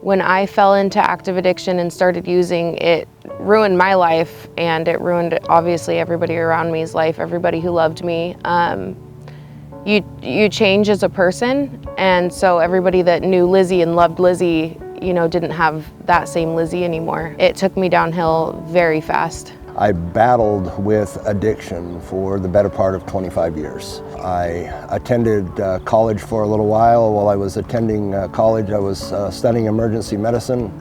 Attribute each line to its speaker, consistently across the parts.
Speaker 1: When I fell into active addiction and started using, it ruined my life, and it ruined obviously everybody around me's life, everybody who loved me. You change as a person, and so everybody that knew Lizzie and loved Lizzie, you know, didn't have that same Lizzie anymore. It took me downhill very fast.
Speaker 2: I battled with addiction for the better part of 25 years. I attended college for a little while. While I was attending college, I was studying emergency medicine,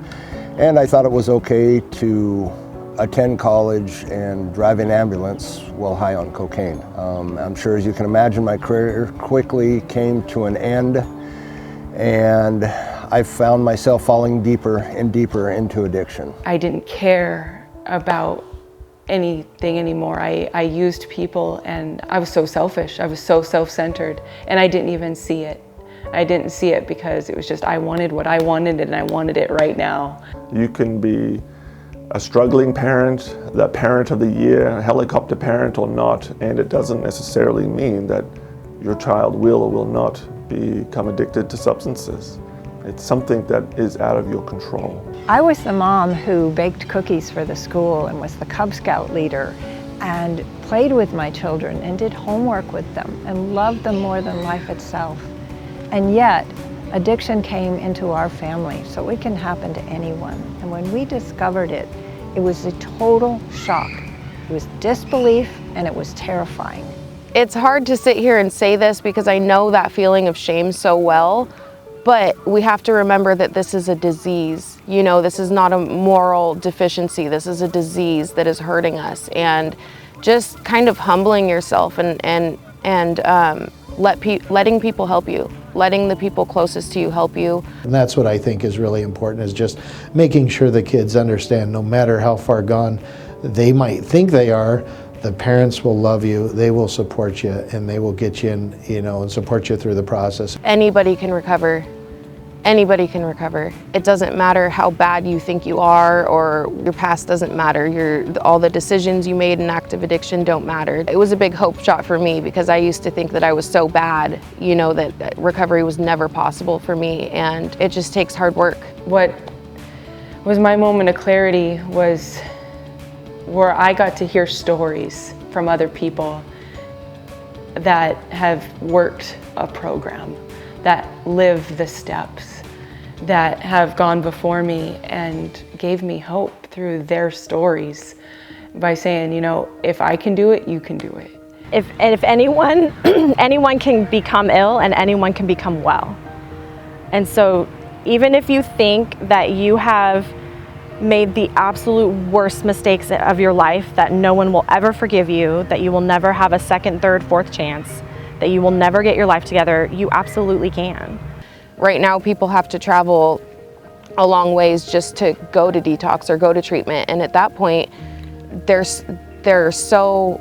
Speaker 2: and I thought it was okay to attend college and drive an ambulance while high on cocaine. I'm sure, as you can imagine, my career quickly came to an end, and I found myself falling deeper and deeper into addiction.
Speaker 3: I didn't care about anything anymore. I used people, and I was so selfish. I was so self-centered, and I didn't even see it. I didn't see it because it was just I wanted what I wanted, and I wanted it right now.
Speaker 4: You can be a struggling parent, the parent of the year, a helicopter parent or not, and it doesn't necessarily mean that your child will or will not become addicted to substances. It's something that is out of your control.
Speaker 5: I was the mom who baked cookies for the school and was the Cub Scout leader and played with my children and did homework with them and loved them more than life itself. And yet, addiction came into our family, so it can happen to anyone. And when we discovered it, it was a total shock. It was disbelief, and it was terrifying.
Speaker 1: It's hard to sit here and say this because I know that feeling of shame so well, but we have to remember that this is a disease. You know, this is not a moral deficiency. This is a disease that is hurting us. And just kind of humbling yourself and letting people help you, letting the people closest to you help you.
Speaker 6: And that's what I think is really important, is just making sure the kids understand no matter how far gone they might think they are, the parents will love you, they will support you, and they will get you in, you know, and support you through the process.
Speaker 1: Anybody can recover. Anybody can recover. It doesn't matter how bad you think you are, or your past doesn't matter. All the decisions you made in active addiction don't matter. It was a big hope shot for me because I used to think that I was so bad, you know, that recovery was never possible for me, and it just takes hard work.
Speaker 3: What was my moment of clarity was where I got to hear stories from other people that have worked a program, that live the steps, that have gone before me and gave me hope through their stories by saying, you know, if I can do it, you can do it.
Speaker 7: If anyone, anyone can become ill and anyone can become well. And so even if you think that you have made the absolute worst mistakes of your life, that no one will ever forgive you, that you will never have a second, third, fourth chance, that you will never get your life together, you absolutely can.
Speaker 1: Right now, people have to travel a long ways just to go to detox or go to treatment. And at that point, they're so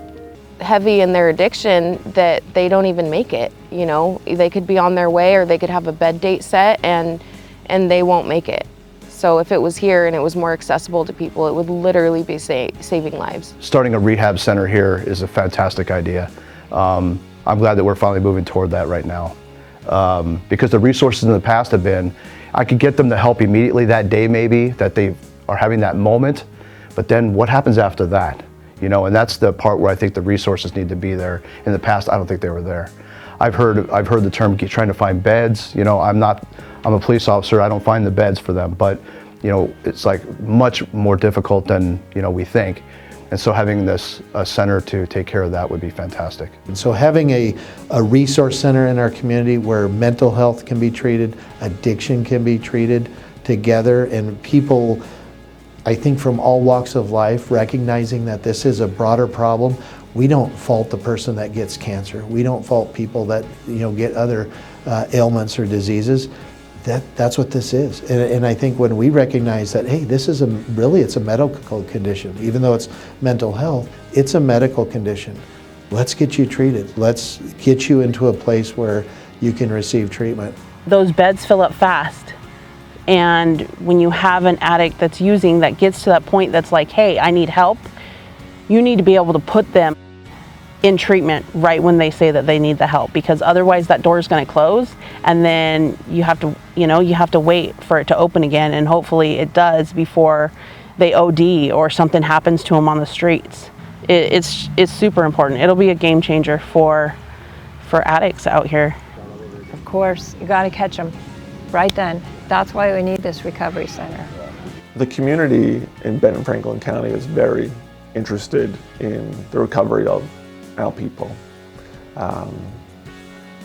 Speaker 1: heavy in their addiction that they don't even make it. You know, they could be on their way, or they could have a bed date set, and they won't make it. So if it was here and it was more accessible to people, it would literally be saving lives.
Speaker 8: Starting a rehab center here is a fantastic idea. I'm glad that we're finally moving toward that right now. Because the resources in the past have been, I could get them to help immediately that day maybe, that they are having that moment, but then what happens after that? You know, and that's the part where I think the resources need to be there. In the past, I don't think they were there. I've heard the term trying to find beds. You know, I'm a police officer, I don't find the beds for them, but you know, it's like much more difficult than, you know, we think. And so having a center to take care of that would be fantastic.
Speaker 6: And so having a resource center in our community where mental health can be treated, addiction can be treated together, and people, I think from all walks of life, recognizing that this is a broader problem. We don't fault the person that gets cancer. We don't fault people that, you know, get other ailments or diseases. That's what this is. And I think when we recognize that, hey, this is it's a medical condition. Even though it's mental health, it's a medical condition. Let's get you treated. Let's get you into a place where you can receive treatment.
Speaker 9: Those beds fill up fast. And when you have an addict that's using, that gets to that point that's like, hey, I need help, you need to be able to put them in treatment right when they say that they need the help, because otherwise that door is going to close, and then you have to, you have to wait for it to open again, and hopefully it does before they OD or something happens to them on the streets. It's super important. It'll be a game changer for addicts out here.
Speaker 5: Of course, you got to catch them right then. That's why we need this recovery center.
Speaker 4: The community in Benton Franklin County is very interested in the recovery of our people.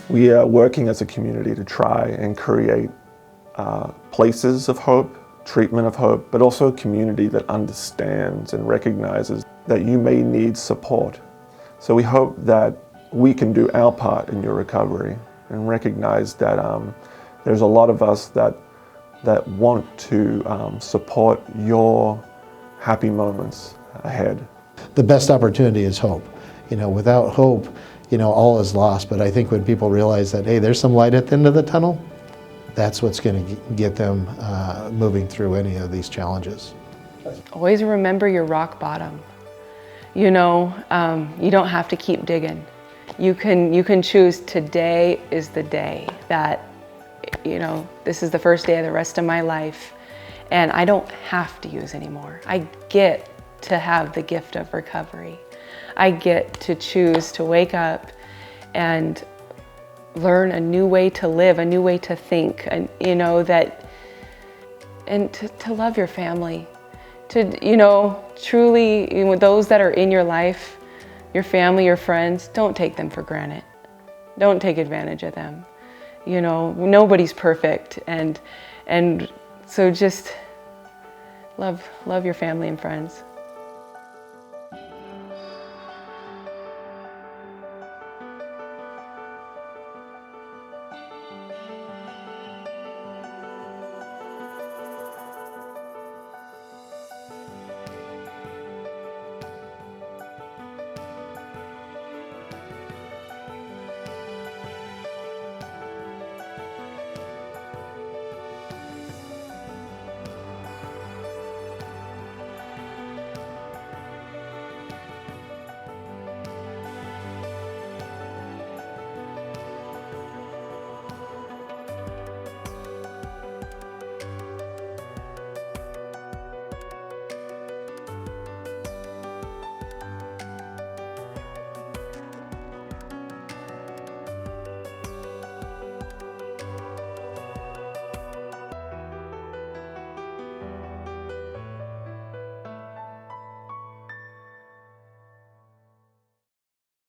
Speaker 4: We are working as a community to try and create places of hope, treatment of hope, but also a community that understands and recognizes that you may need support. So we hope that we can do our part in your recovery and recognize that there's a lot of us that want to support your happy moments ahead.
Speaker 6: The best opportunity is hope. Without hope, all is lost. But I think when people realize that, hey, there's some light at the end of the tunnel, that's what's going to get them moving through any of these challenges.
Speaker 3: Always remember your rock bottom. You don't have to keep digging. You can choose today is the day that, this is the first day of the rest of my life, and I don't have to use anymore. I get to have the gift of recovery. I get to choose to wake up and learn a new way to live, a new way to think, and to love your family, to truly, those that are in your life, your family, your friends, don't take them for granted. Don't take advantage of them. Nobody's perfect, and so just love your family and friends.